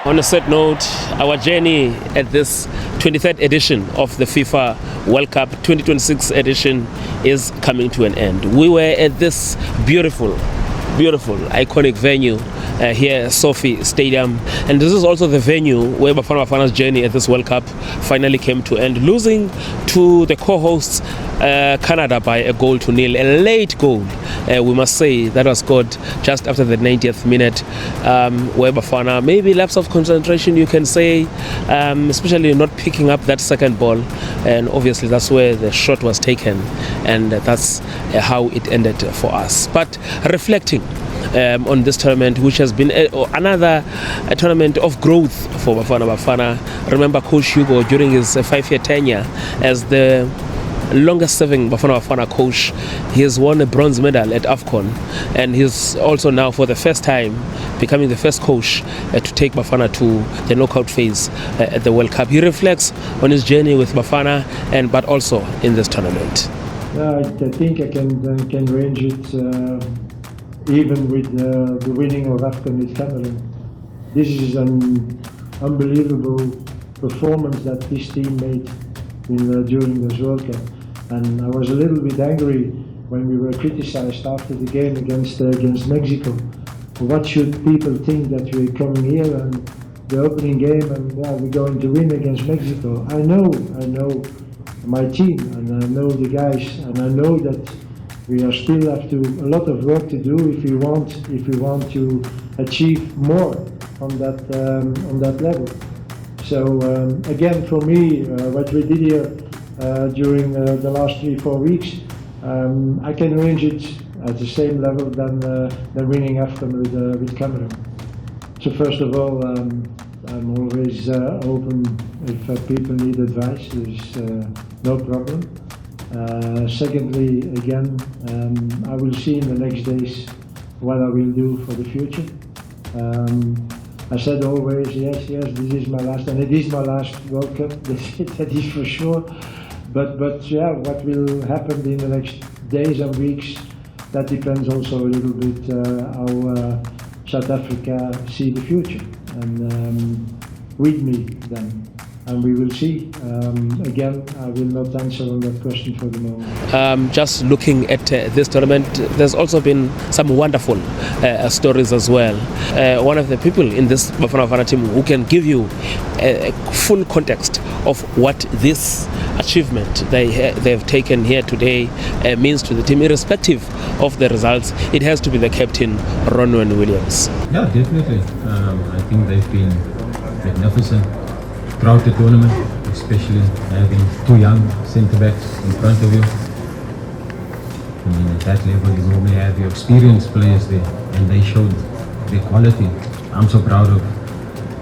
On a sad note, our journey at this 23rd edition of the FIFA World Cup 2026 edition is coming to an end. We were at this beautiful, iconic venue here at Sophie Stadium, and this is also the venue where Bafana Bafana's journey at this World Cup finally came to end, losing to the co-hosts Canada by a 0-0, a late goal, we must say, that was scored just after the 90th minute, where Bafana, maybe lapse of concentration you can say, especially not picking up that second ball, and obviously that's where the shot was taken, and that's how it ended for us. But reflecting on this tournament, which has been another tournament of growth for Bafana Bafana. Remember Coach Hugo, during his 5-year tenure as the longest serving Bafana Bafana coach, he has won a bronze medal at AFCON, and he's also now for the first time becoming the first coach to take Bafana to the knockout phase at the World Cup. He reflects on his journey with Bafana but also in this tournament. I think I can range it even with the winning of AFCON with Cameroon. This is an unbelievable performance that this team made during this World Cup. And I was a little bit angry when we were criticized after the game against Mexico. What should people think that we're coming here and the opening game and we're going to win against Mexico? I know my team, and I know the guys, and I know that we are still have a lot of work to do if we want to achieve more on that level. So again, for me, what we did here during the last 3-4 weeks, I can range it at the same level than winning AFCON with Cameroon. So first of all, I'm always open if people need advice. There's no problem. Secondly, again, I will see in the next days what I will do for the future. I said always, yes, this is my last, and it is my last World Cup, that is for sure. But yeah, what will happen in the next days and weeks, that depends also a little bit how South Africa see the future, and with me then. And we will see. Again, I will not answer on that question for the moment. Just looking at this tournament, there's also been some wonderful stories as well. One of the people in this Bafana Bafana team who can give you a full context of what this achievement they have taken here today means to the team, irrespective of the results, it has to be the captain, Ronwen Williams. Yeah, definitely. I think they've been magnificent throughout the tournament, especially having two young centre-backs in front of you. I mean, at that level, you normally have your experienced players there, and they showed their quality. I'm so proud of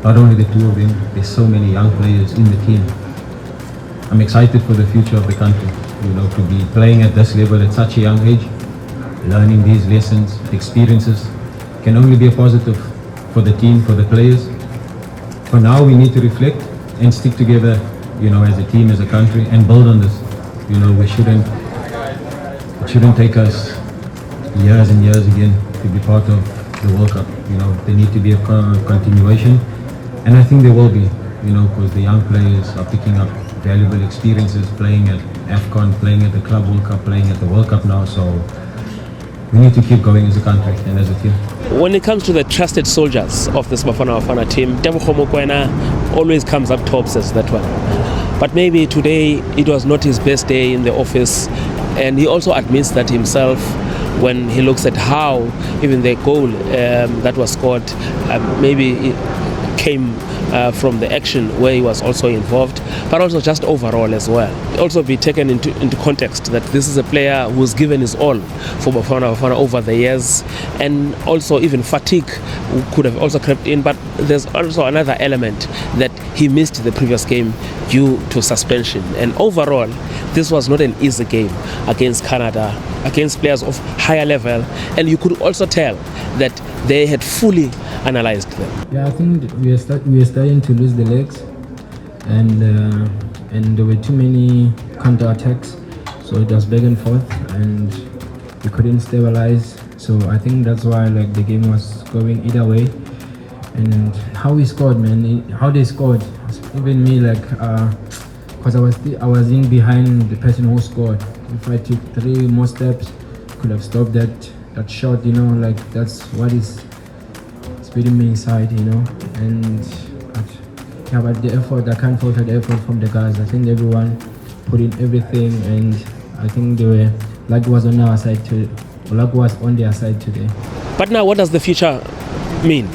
not only the two of them, there's so many young players in the team. I'm excited for the future of the country, to be playing at this level at such a young age, learning these lessons, experiences, can only be a positive for the team, for the players. For now, we need to reflect and stick together, as a team, as a country, and build on this. It shouldn't take us years and years again to be part of the World Cup. There need to be a continuation, and I think there will be, because the young players are picking up valuable experiences, playing at AFCON, playing at the Club World Cup, playing at the World Cup now, so we need to keep going as a country and as a team. When it comes to the trusted soldiers of this Bafana Bafana team, Mokoena always comes up top as that one. But maybe today it was not his best day in the office, and he also admits that himself when he looks at how even the goal that was scored maybe it came from the action where he was also involved, but also just overall as well. Also be taken into context that this is a player who's given his all for Bafana Bafana over the years, and also even fatigue could have also crept in, but there's also another element that he missed the previous game due to suspension. And overall, this was not an easy game against Canada, against players of higher level, and you could also tell that they had fully analyzed them. Yeah, I think we are starting to lose the legs, and there were too many counter attacks, so it was back and forth, and we couldn't stabilize. So I think that's why the game was going either way. and how we scored, man. How they scored, even me, like, because I was in behind the person who scored. If I took 3 more steps, could have stopped that shot. Like, that's what is speeding me inside. And but the effort, I can't fault the effort from the guys. I think everyone put in everything, and I think luck was on our side too. Luck was on their side today. But now, what does the future mean,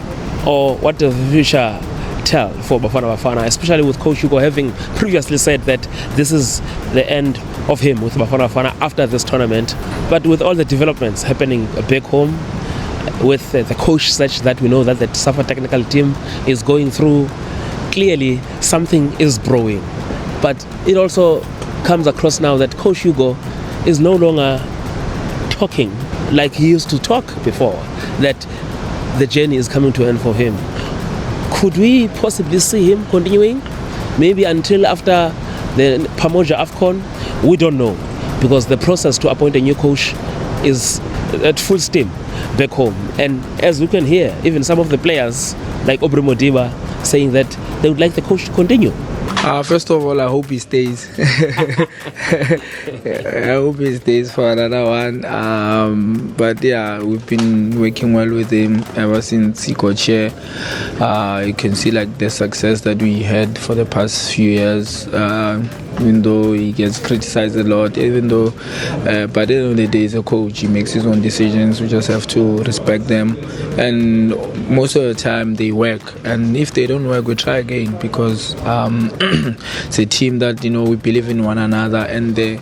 or what does the future tell for Bafana Bafana, especially with Coach Hugo having previously said that this is the end of him with Bafana Bafana after this tournament? But with all the developments happening back home, with the coach search that we know that the SAFA technical team is going through, clearly something is brewing. But it also comes across now that Coach Hugo is no longer talking like he used to talk before, that the journey is coming to an end for him. Could we possibly see him continuing maybe until after the Pamoja AFCON? We don't know, because the process to appoint a new coach is at full steam back home. And as we can hear, even some of the players like Obri Modiba saying that they would like the coach to continue. First of all, I hope he stays. I hope he stays for another one. But yeah, we've been working well with him ever since he got here. You can see like the success that we had for the past few years. Even though he gets criticized a lot, but at the end of the day, he's a coach. He makes his own decisions. We just have to respect them. And most of the time, they work. And if they don't work, we try again, because it's a team that, we believe in one another. And the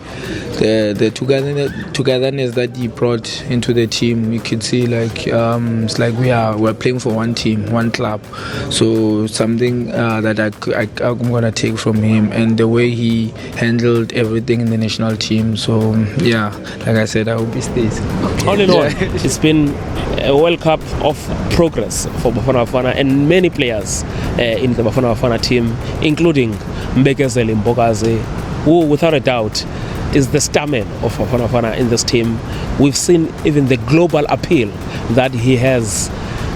togetherness that he brought into the team, you could see like it's like we're playing for one team, one club. So something that I'm gonna take from him, and the way he handled everything in the national team. So yeah, like I said, I hope he stays. All in all, it's been a World Cup of progress for Bafana Bafana and many players in the Bafana Bafana team, including Mbokazi, who without a doubt is the stamina of Bafana Bafana in this team. We've seen even the global appeal that he has,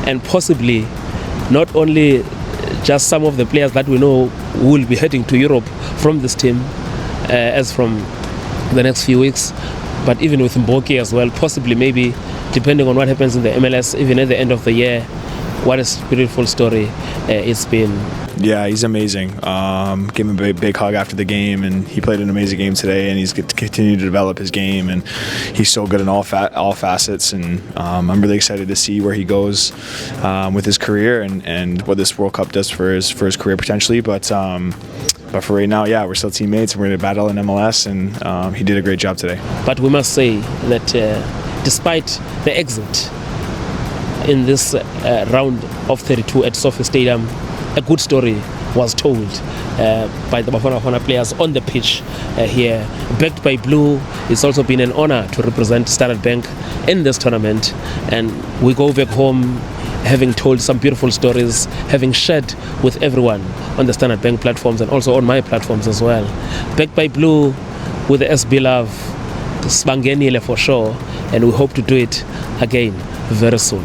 and possibly not only just some of the players that we know will be heading to Europe from this team as from the next few weeks, but even with Mbokazi as well, possibly maybe depending on what happens in the MLS, even at the end of the year. What a beautiful story it's been. Yeah, he's amazing. Gave him a big hug after the game, and he played an amazing game today, and he's going to continue to develop his game, and he's so good in all facets, and I'm really excited to see where he goes with his career and what this World Cup does for his career potentially. But for right now, yeah, we're still teammates, and we're going to battle in MLS, and he did a great job today. But we must say that despite the exit in this round of 32 at Sofia Stadium, a good story was told by the Bafana Bafana players on the pitch here. Backed by Blue, it's also been an honor to represent Standard Bank in this tournament, and we go back home having told some beautiful stories, having shared with everyone on the Standard Bank platforms and also on my platforms as well. Backed by Blue with the SB Love, Sbangenile for sure, and we hope to do it again very soon.